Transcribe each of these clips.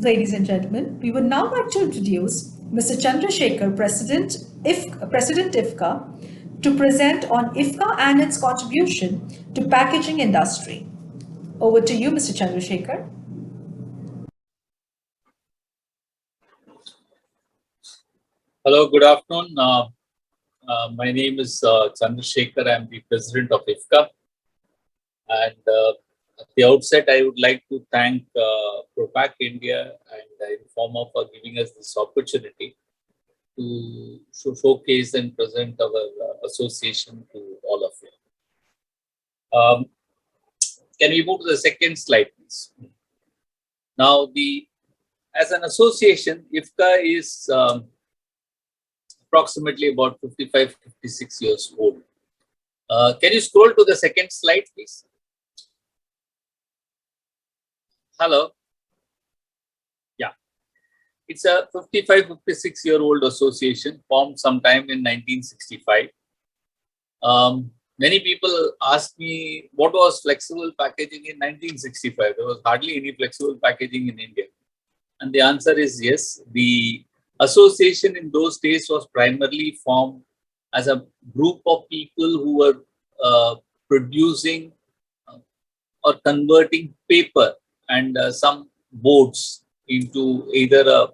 ladies and gentlemen, we would now like to introduce Mr. Chandrashekar, President IFCA, to present on IFCA and its contribution to packaging industry. Over to you, Mr. Chandrashekar. Hello, good afternoon. My name is Chandrashekar. I am the President of IFCA. And at the outset, I would like to thank ProPack India and Informa for giving us this opportunity to showcase and present our association to all of you. Can we move to the second slide, please? Now, as an association, IFCA is approximately about 55, 56 years old. Can you scroll to the second slide, please? Hello. Yeah. It's a 55, 56-year-old association formed sometime in 1965. Many people ask me what was flexible packaging in 1965. There was hardly any flexible packaging in India. And the answer is yes. The association in those days was primarily formed as a group of people who were producing or converting paper and some boards into either a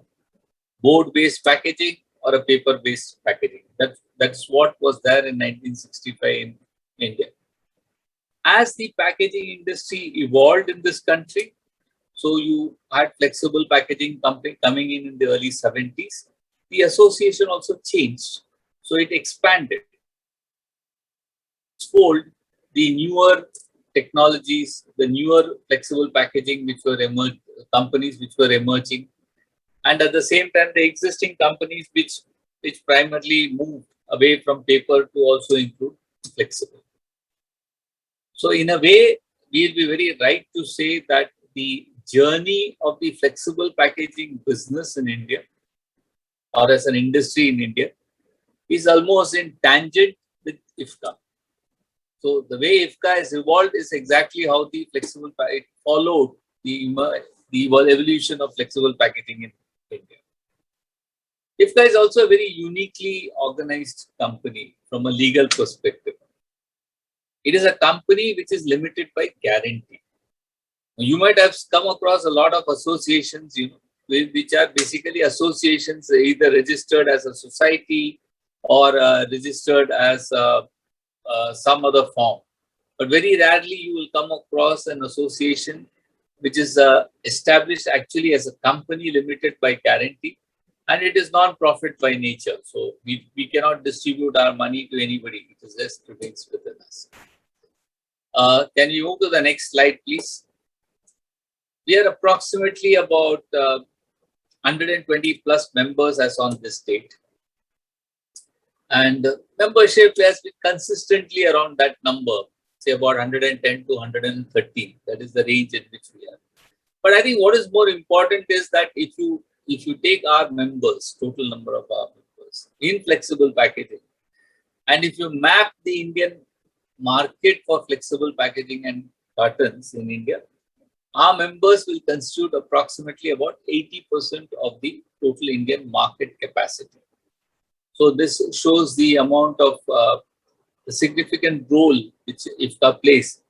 board-based packaging or a paper-based packaging. That's what was there in 1965 in India. As the packaging industry evolved in this country, so you had flexible packaging coming in the early 70s. The association also changed. So it expanded. Fold the newer technologies, the newer flexible packaging companies which were emerging. And at the same time, the existing companies which primarily moved away from paper to also include flexible. So in a way, we'll be very right to say that the journey of the flexible packaging business in India or as an industry in India is almost in tangent with IFCA. So the way IFCA has evolved is exactly how the flexible packaging followed the evolution of flexible packaging in India. IFCA is also a very uniquely organized company from a legal perspective. It is a company which is limited by guarantee. You might have come across a lot of associations, which are basically associations either registered as a society or registered as some other form. But very rarely you will come across an association which is established actually as a company limited by guarantee, and it is non-profit by nature. So we cannot distribute our money to anybody. It just remains within us. Can you move to the next slide, please? We are approximately about 120 plus members as on this date. And membership has been consistently around that number, say about 110 to 113. That is the range in which we are. But I think what is more important is that if you take our members, total number of our members in flexible packaging, and if you map the Indian market for flexible packaging and cartons in India, our members will constitute approximately about 80% of the total Indian market capacity. So this shows the amount of the significant role which IFCA plays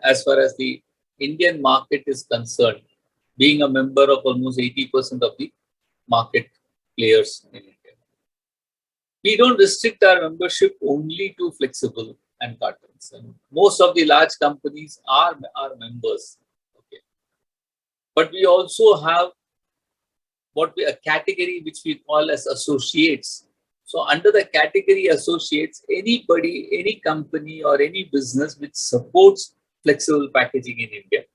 as far as the Indian market is concerned, being a member of almost 80% of the market players in India. We don't restrict our membership only to flexible and cartons. And most of the large companies are our members. But we also have a category which we call as associates. So under the category associates, anybody, any company or any business which supports flexible packaging in India,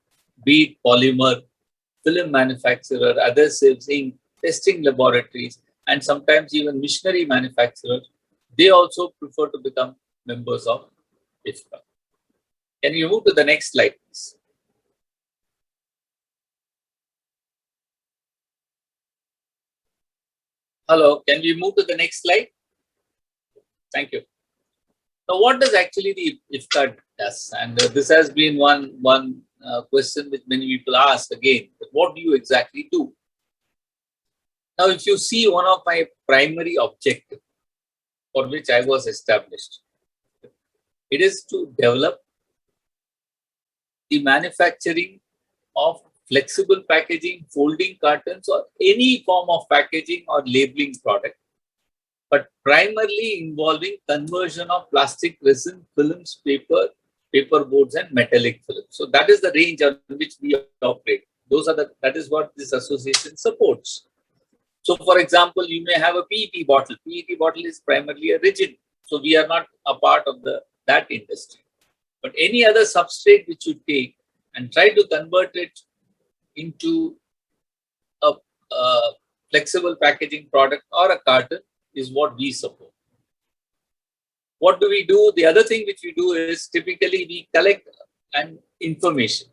be it polymer, film manufacturer, adhesives, ink, testing laboratories, and sometimes even machinery manufacturers, they also prefer to become members of IFCA. Can you move to the next slide, please? Hello, can we move to the next slide? Thank you. Now, what does actually the IFCA does? And this has been one question which many people ask again. What do you exactly do? Now, if you see one of my primary objectives for which I was established, it is to develop the manufacturing of flexible packaging, folding cartons, or any form of packaging or labeling product, but primarily involving conversion of plastic, resin, films, paper boards, and metallic films. So that is the range on which we operate. That is what this association supports. So, for example, you may have a PET bottle. PET bottle is primarily a rigid, so we are not a part of that industry. But any other substrate which you take and try to convert it into a flexible packaging product or a carton is what we support. What do we do? The other thing which we do is typically we collect an information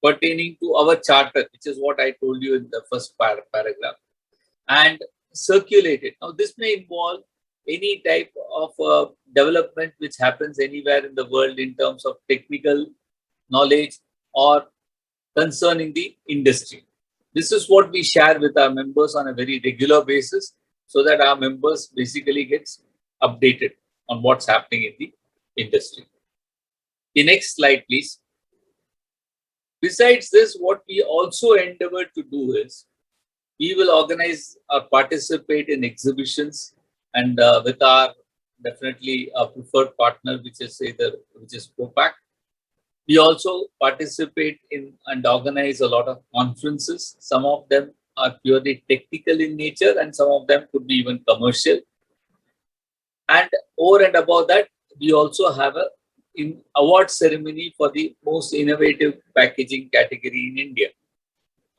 pertaining to our charter, which is what I told you in the first paragraph, and circulate it. Now, this may involve any type of development which happens anywhere in the world in terms of technical knowledge or concerning the industry. This is what we share with our members on a very regular basis so that our members basically gets updated on what's happening in the industry. The next slide, please. Besides this, what we also endeavor to do is we will organize or participate in exhibitions and with our definitely a preferred partner, which is POPAC. We also participate in and organize a lot of conferences. Some of them are purely technical in nature and some of them could be even commercial. And over and above that, we also have an award ceremony for the most innovative packaging category in India.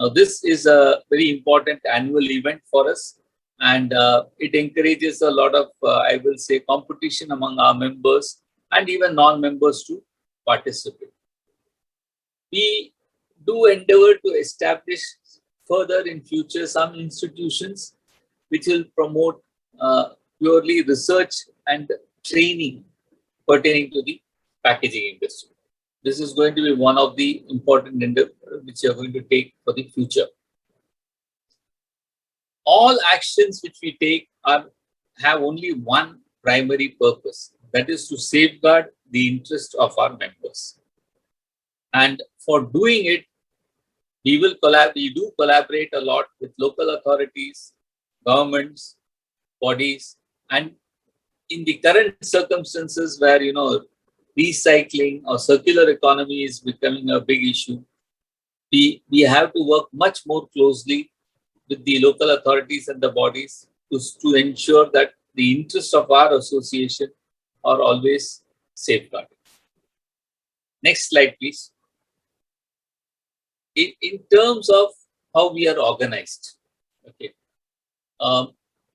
Now, this is a very important annual event for us, and it encourages a lot of, I will say, competition among our members and even non-members to participate. We do endeavor to establish further in future some institutions which will promote purely research and training pertaining to the packaging industry. This is going to be one of the important endeavors which you are going to take for the future. All actions which we take have only one primary purpose, that is to safeguard the interest of our members. And for doing it, we do collaborate a lot with local authorities, governments, bodies, and in the current circumstances where, recycling or circular economy is becoming a big issue, we have to work much more closely with the local authorities and the bodies to ensure that the interests of our association are always safeguarded. Next slide, please. In terms of how we are organized, okay.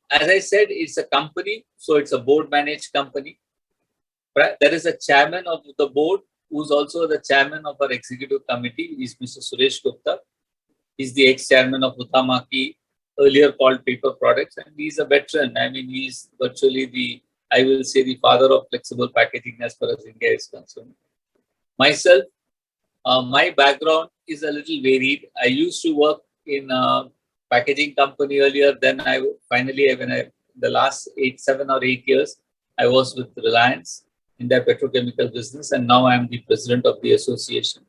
As I said, it's a company, so it's a board-managed company. There is a chairman of the board who's also the chairman of our executive committee. Is Mr. Suresh Gupta. He's the ex-chairman of Huhtamaki, earlier called Paper Products, and he's a veteran. I mean, he's virtually the father of flexible packaging as far as India is concerned. Myself, my background is a little varied. I used to work in a packaging company earlier. Then the last 7 or 8 years, I was with Reliance in their petrochemical business, and now I am the president of the association.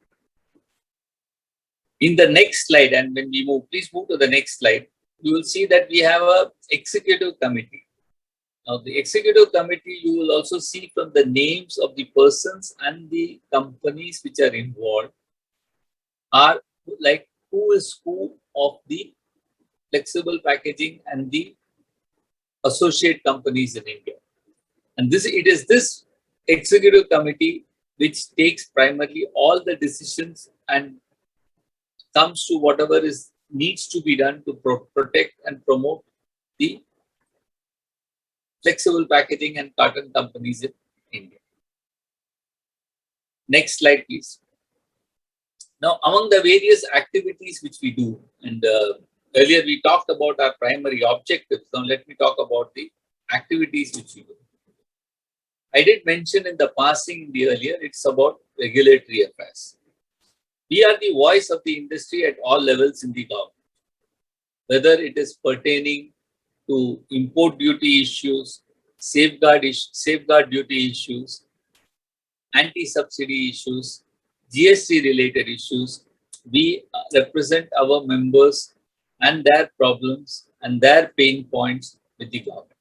In the next slide, and when we move, please move to the next slide, you will see that we have an executive committee. Now, the executive committee, you will also see from the names of the persons and the companies which are involved are like who is who of the flexible packaging and the associate companies in India. And it is this executive committee which takes primarily all the decisions and comes to whatever needs to be done to protect and promote the flexible packaging and carton companies in India. Next slide, please. Now, among the various activities which we do, and earlier we talked about our primary objectives. Now, let me talk about the activities which we do. I did mention in the passing in the earlier, it's about regulatory affairs. We are the voice of the industry at all levels in the government. whether it is pertaining to import duty issues, safeguard duty issues, anti-subsidy issues, GST related issues. We represent our members and their problems and their pain points with the government.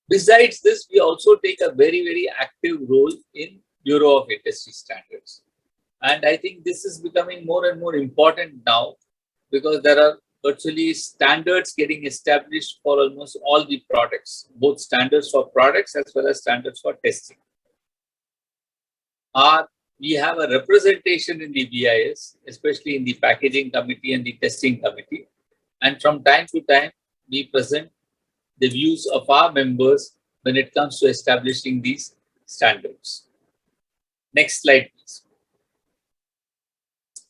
Besides this, we also take a very active role in Bureau of Industry Standards. And I think this is becoming more and more important now because there are virtually standards getting established for almost all the products, both standards for products as well as standards for testing. We have a representation in the BIS, especially in the packaging committee and the testing committee. And from time to time, we present the views of our members when it comes to establishing these standards. Next slide, please.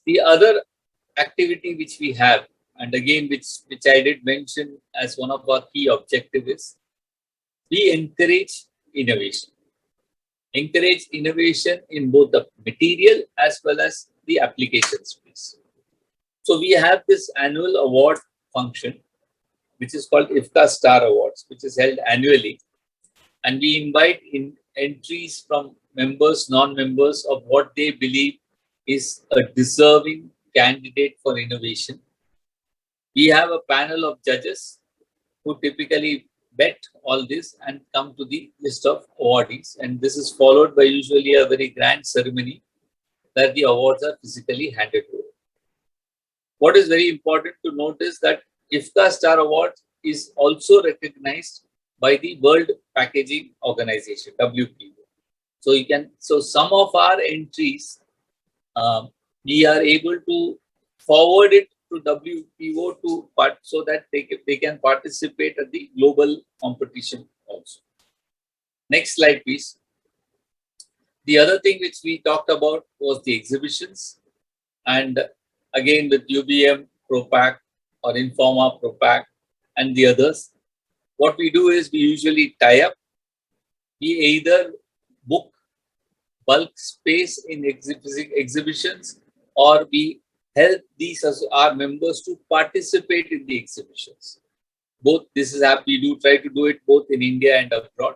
The other activity which we have, and again, which I did mention as one of our key objectives, is we encourage innovation. Encourage innovation in both the material as well as the application space. So we have this annual award function, which is called IFCA Star Awards, which is held annually. And we invite entries from members, non-members of what they believe is a deserving candidate for innovation. We have a panel of judges who typically vet all this and come to the list of awardees. And this is followed by usually a very grand ceremony where the awards are physically handed over. What is very important to note is that IFCA Star Award is also recognized by the World Packaging Organization, WPO. So some of our entries, we are able to forward it to WPO so that they can participate at the global competition also. Next slide, please. The other thing which we talked about was the exhibitions. And again, with UBM, ProPack or Informa, ProPack and the others, what we do is we usually tie up. We either book bulk space in exhibitions or we help these as our members to participate in the exhibitions. Both this is we do try to do it both in India and abroad.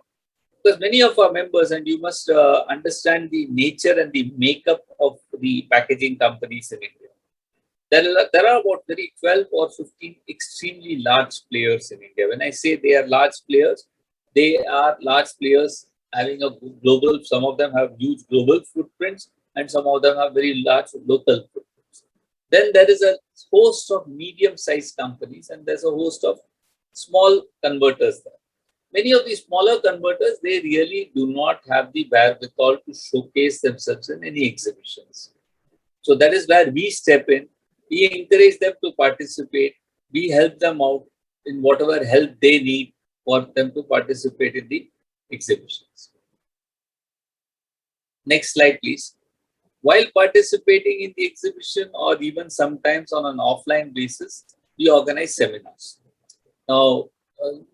Because many of our members, and you must understand the nature and the makeup of the packaging companies in India. There are about 12 or 15 extremely large players in India. When I say they are large players, they are large players having a global, some of them have huge global footprints and some of them have very large local footprints. Then there is a host of medium-sized companies and there's a host of small converters there. Many of these smaller converters, they really do not have the wherewithal to showcase themselves in any exhibitions. So that is where we step in. We encourage them to participate. We help them out in whatever help they need for them to participate in the exhibitions. Next slide, please. While participating in the exhibition or even sometimes on an offline basis, we organize seminars. Now,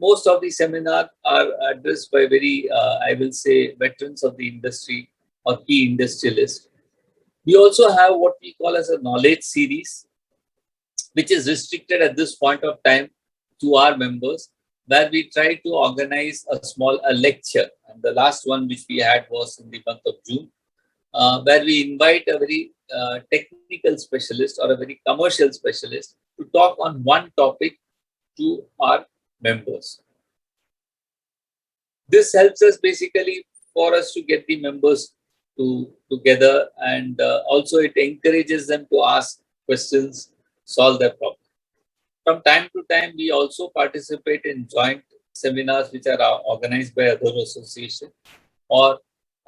most of the seminars are addressed by very, I will say, veterans of the industry or key industrialists. We also have what we call as a knowledge series, which is restricted at this point of time to our members, where we try to organize a lecture. And the last one which we had was in the month of June, where we invite a very technical specialist or a very commercial specialist to talk on one topic to our members. This helps us basically for us to get the members together, and also it encourages them to ask questions, solve their problem. From time to time, we also participate in joint seminars which are organized by other associations, or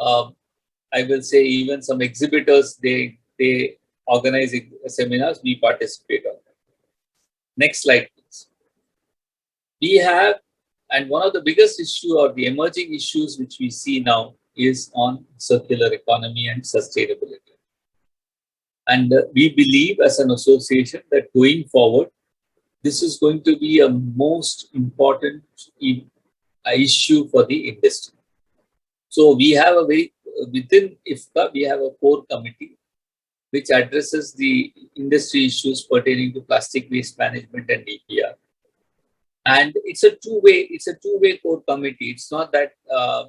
I will say even some exhibitors, they organize seminars, we participate on them. Next slide, please. We have, and one of the biggest issues or the emerging issues which we see now is on circular economy and sustainability. And we believe as an association that going forward, this is going to be a most important issue for the industry. So we have within IFCA, we have a core committee which addresses the industry issues pertaining to plastic waste management and EPR. And it's a two-way core committee. It's not that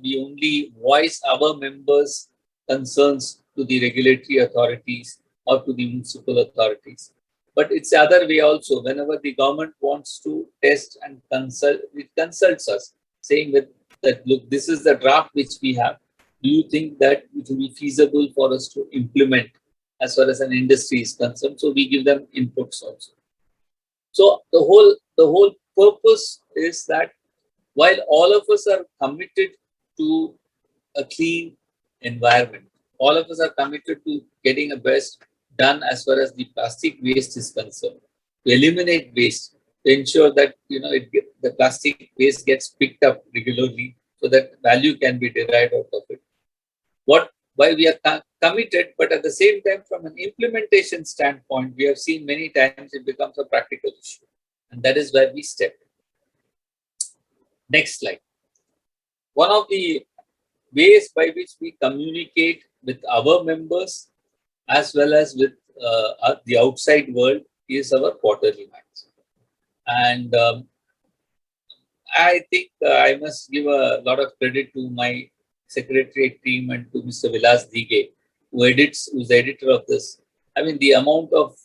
we only voice our members' concerns to the regulatory authorities or to the municipal authorities, but it's the other way also. Whenever the government wants to test and consult, it consults us, saying that look, this is the draft which we have. Do you think that it will be feasible for us to implement as far as an industry is concerned? So we give them inputs also. So the whole purpose is that while all of us are committed to a clean environment, all of us are committed to getting a best done as far as the plastic waste is concerned, to eliminate waste, to ensure that the plastic waste gets picked up regularly so that value can be derived out of it. Why we are committed, but at the same time, from an implementation standpoint, we have seen many times it becomes a practical issue, and that is where we step in. Next slide. One of the ways by which we communicate with our members as well as with the outside world is our quarterly minds. And I think I must give a lot of credit to my secretariat team and to Mr. Vilas Dige, who's the editor of this. I mean, the amount of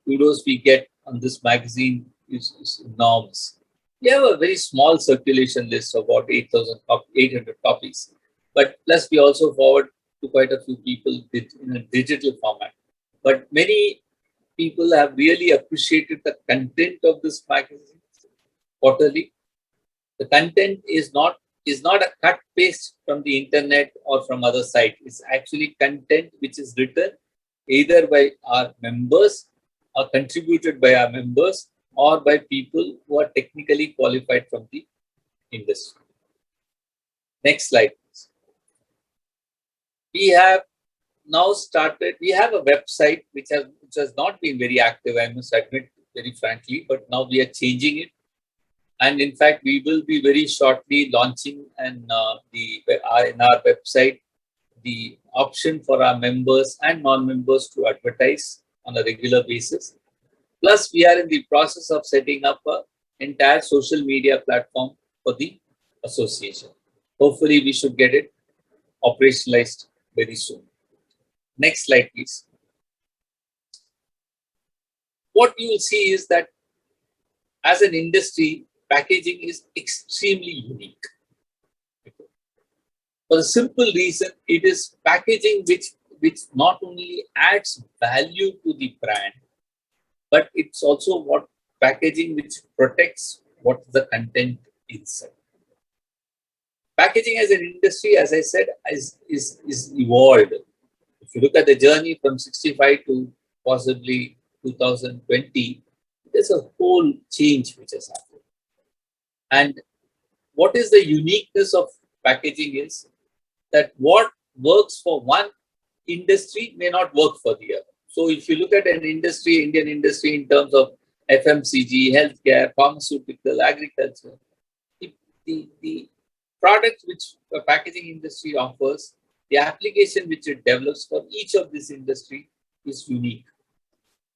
kudos we get on this magazine is enormous. We have a very small circulation list of about 800 copies, but plus we also forward to quite a few people in a digital format. But many people have really appreciated the content of this magazine quarterly. The content is not a cut paste from the internet or from other sites. It's actually content which is written either by our members or contributed by our members or by people who are technically qualified from the industry. Next slide, please. We have now started, we have a website which has not been very active, I must admit very frankly, but now we are changing it. And in fact, we will be very shortly launching in our website the option for our members and non-members to advertise on a regular basis. Plus, we are in the process of setting up an entire social media platform for the association. Hopefully, we should get it operationalized very soon. Next slide, please. What you will see is that as an industry, packaging is extremely unique. For the simple reason, it is packaging which not only adds value to the brand, but it's also what packaging which protects what the content inside. Packaging as an industry, as I said, is evolved. If you look at the journey from 65 to possibly 2020, there's a whole change which has happened. And what is the uniqueness of packaging is that what works for one industry may not work for the other. So if you look at an industry, Indian industry in terms of FMCG, healthcare, pharmaceutical, agriculture, the products which the packaging industry offers, the application which it develops for each of this industry is unique.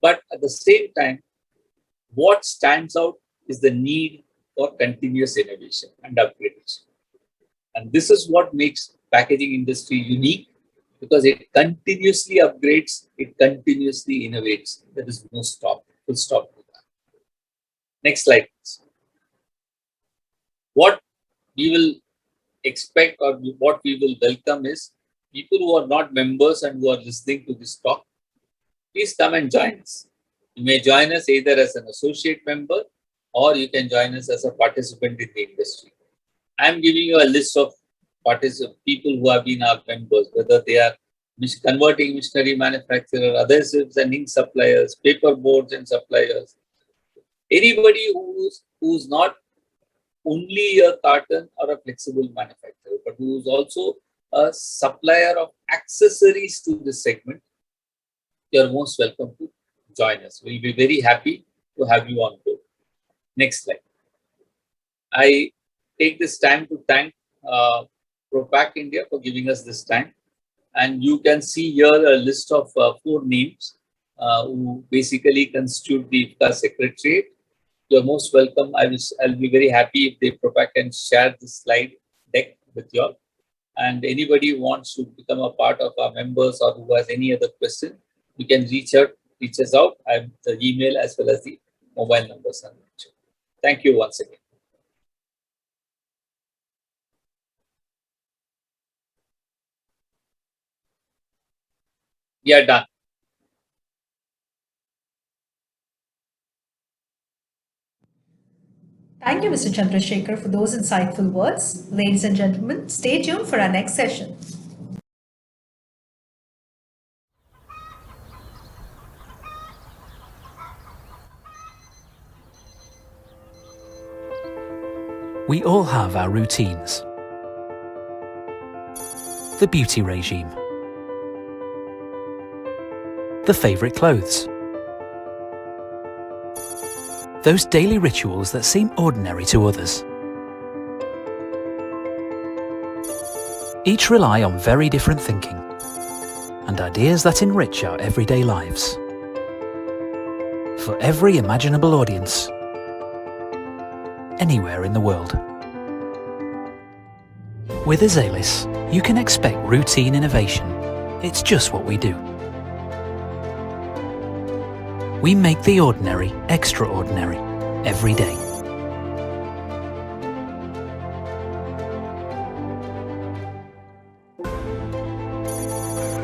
But at the same time, what stands out is the need for continuous innovation and upgradation. And this is what makes packaging industry unique, because it continuously upgrades, it continuously innovates. There is no stop, full stop to that. Next slide, please. What we will expect or what we will welcome is people who are not members and who are listening to this talk. Please come and join us. You may join us either as an associate member or you can join us as a participant in the industry. I am giving you a list of people who have been our members, whether they are converting machinery manufacturer, adhesives and ink suppliers, paper boards and suppliers. Anybody who's not only a carton or a flexible manufacturer, but who is also a supplier of accessories to this segment, you are most welcome to join us. We'll be very happy to have you on board. Next slide. I take this time to thank ProPack India for giving us this time. And you can see here a list of 4 names who basically constitute the IFCA Secretariat. You're most welcome. I'll be very happy if they can share this slide deck with you all. And anybody who wants to become a part of our members or who has any other question, you can reach us out. I have the email as well as the mobile numbers. Thank you once again. Yeah, done. Thank you, Mr. Chandrashekar, for those insightful words. Ladies and gentlemen, stay tuned for our next session. We all have our routines. The beauty regime. The favourite clothes. Those daily rituals that seem ordinary to others. Each rely on very different thinking and ideas that enrich our everyday lives. For every imaginable audience, anywhere in the world. With Azelis, you can expect routine innovation. It's just what we do. We make the ordinary extraordinary every day.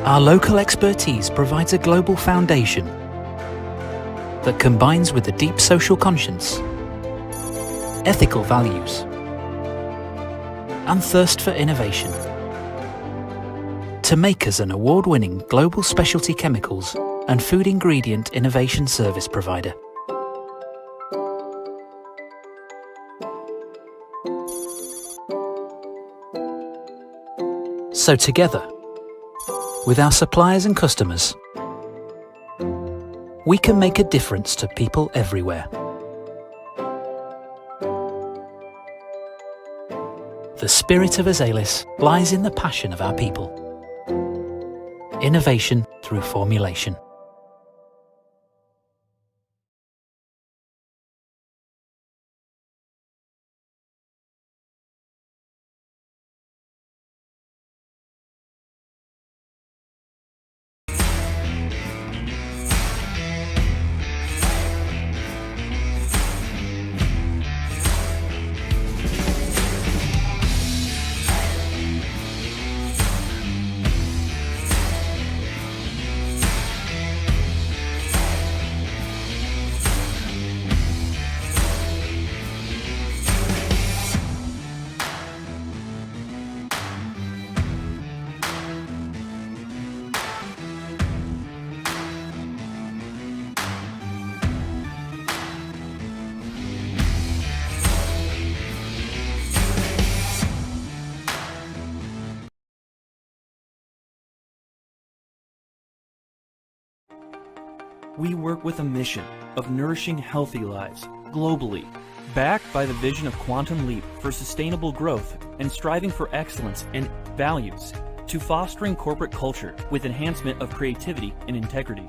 Our local expertise provides a global foundation that combines with a deep social conscience, ethical values, and thirst for innovation to make us an award-winning global specialty chemicals and food ingredient innovation service provider. So together, with our suppliers and customers, we can make a difference to people everywhere. The spirit of Azelis lies in the passion of our people. Innovation through formulation. We work with a mission of nourishing healthy lives globally, backed by the vision of Quantum Leap for sustainable growth and striving for excellence and values, to fostering corporate culture with enhancement of creativity and integrity.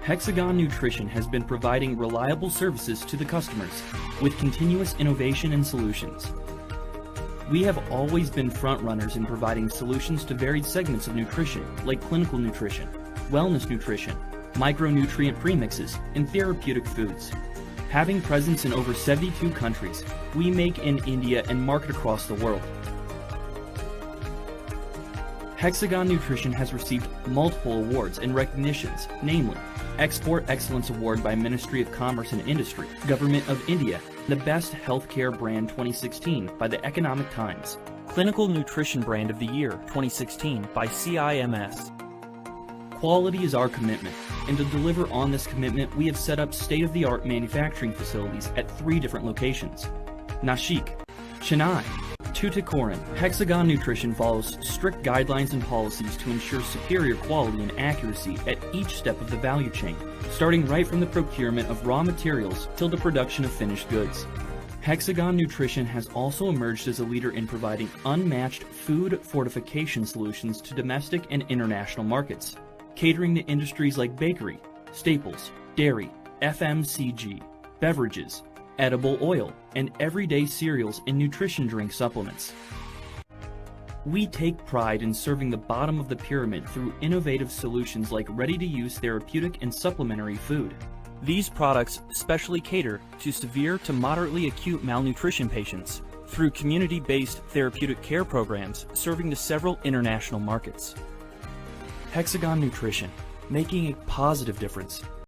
Hexagon Nutrition has been providing reliable services to the customers with continuous innovation and solutions. We have always been frontrunners in providing solutions to varied segments of nutrition, like clinical nutrition, wellness nutrition, micronutrient premixes, and therapeutic foods. Having presence in over 72 countries, we make in India and market across the world. Hexagon Nutrition has received multiple awards and recognitions, namely Export Excellence Award by Ministry of Commerce and Industry, Government of India, the Best Healthcare Brand 2016 by the Economic Times, Clinical Nutrition Brand of the Year 2016 by CIMS. Quality is our commitment, and to deliver on this commitment, we have set up state-of-the-art manufacturing facilities at 3 different locations: Nashik, Chennai, Tuticorin. Hexagon Nutrition follows strict guidelines and policies to ensure superior quality and accuracy at each step of the value chain, starting right from the procurement of raw materials till the production of finished goods. Hexagon Nutrition has also emerged as a leader in providing unmatched food fortification solutions to domestic and international markets, catering to industries like bakery, staples, dairy, FMCG, beverages, edible oil, and everyday cereals and nutrition drink supplements. We take pride in serving the bottom of the pyramid through innovative solutions like ready-to-use therapeutic and supplementary food. These products specially cater to severe to moderately acute malnutrition patients through community-based therapeutic care programs serving to several international markets. Hexagon Nutrition, making a positive difference